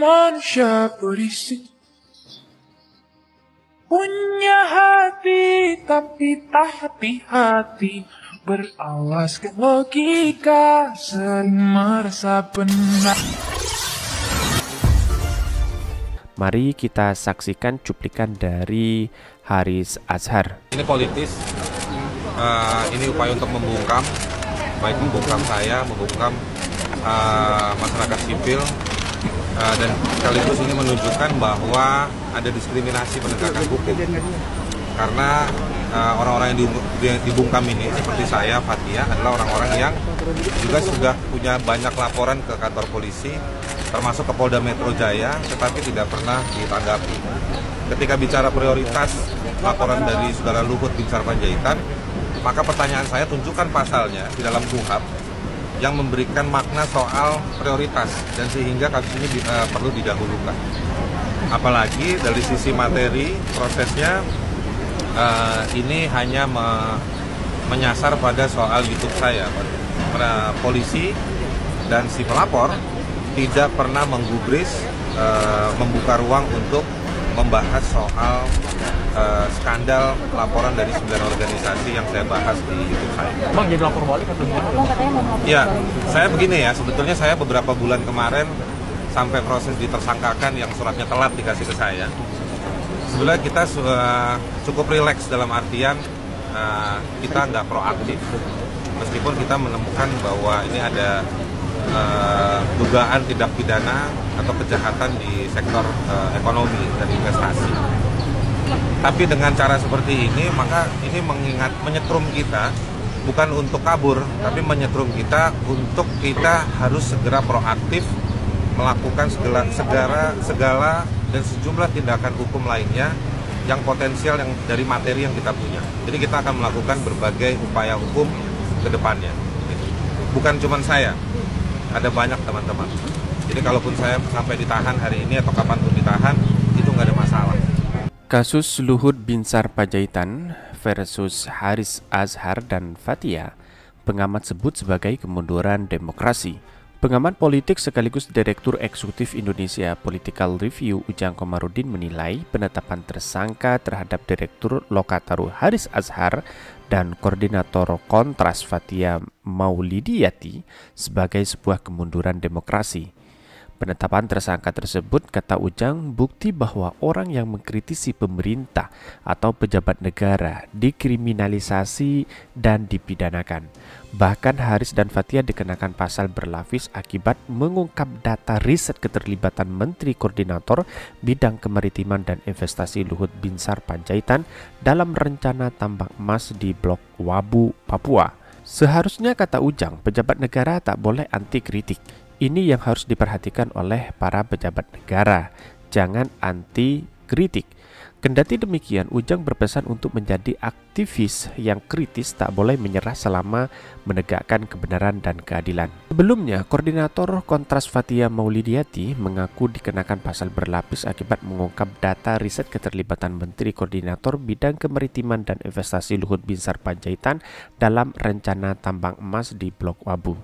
manusia berisik, punya hati tapi tak hati-hati, beralaskan logika, sering merasa benar. Mari kita saksikan cuplikan dari Haris Azhar. Ini politis, ini upaya untuk membungkam, baik membungkam saya, membungkam masyarakat sipil, dan sekaligus ini menunjukkan bahwa ada diskriminasi penegakan hukum. Karena orang-orang yang dibungkam ini seperti saya, Fathia, adalah orang-orang yang juga sudah punya banyak laporan ke kantor polisi, termasuk ke Polda Metro Jaya, tetapi tidak pernah ditanggapi. Ketika bicara prioritas laporan dari saudara Luhut Binsar Panjaitan, maka pertanyaan saya, tunjukkan pasalnya di dalam KUHP yang memberikan makna soal prioritas, dan sehingga kasus ini perlu didahulukan. Apalagi dari sisi materi prosesnya, ini hanya menyasar pada soal YouTube saya. Para polisi dan si pelapor tidak pernah menggubris, membuka ruang untuk membahas soal skandal laporan dari 9 organisasi yang saya bahas di YouTube saya. Bang, jadi lapor balik atau gimana? Ya, saya begini ya, sebetulnya saya beberapa bulan kemarin sampai proses ditersangkakan yang suratnya telat dikasih ke saya. Sebenarnya kita cukup rileks dalam artian kita nggak proaktif. Meskipun kita menemukan bahwa ini ada dugaan tindak pidana atau kejahatan di sektor ekonomi dan investasi. Tapi dengan cara seperti ini, maka ini menyetrum kita bukan untuk kabur, tapi menyetrum kita untuk kita harus segera proaktif melakukan segala dan sejumlah tindakan hukum lainnya yang potensial yang dari materi yang kita punya. Jadi kita akan melakukan berbagai upaya hukum ke depannya. Bukan cuma saya, ada banyak teman-teman. Jadi kalaupun saya sampai ditahan hari ini atau kapanpun ditahan, itu nggak ada masalah. Kasus Luhut Binsar Panjaitan versus Haris Azhar dan Fathia, pengamat sebut sebagai kemunduran demokrasi. Pengamat politik sekaligus Direktur Eksekutif Indonesia Political Review Ujang Komarudin menilai penetapan tersangka terhadap Direktur Lokataru Haris Azhar dan Koordinator Kontras Fathia Maulidiyati sebagai sebuah kemunduran demokrasi. Penetapan tersangka tersebut, kata Ujang, bukti bahwa orang yang mengkritisi pemerintah atau pejabat negara dikriminalisasi dan dipidanakan. Bahkan Haris dan Fathia dikenakan pasal berlapis akibat mengungkap data riset keterlibatan Menteri Koordinator Bidang Kemaritiman dan Investasi Luhut Binsar Panjaitan dalam rencana tambang emas di Blok Wabu, Papua. Seharusnya, kata Ujang, pejabat negara tak boleh anti kritik. Ini yang harus diperhatikan oleh para pejabat negara, jangan anti kritik. Kendati demikian, Ujang berpesan untuk menjadi aktivis yang kritis, tak boleh menyerah selama menegakkan kebenaran dan keadilan. Sebelumnya, Koordinator Kontras Fathia Maulidiyati mengaku dikenakan pasal berlapis akibat mengungkap data riset keterlibatan Menteri Koordinator Bidang Kemaritiman dan Investasi Luhut Binsar Panjaitan dalam rencana tambang emas di Blok Wabu.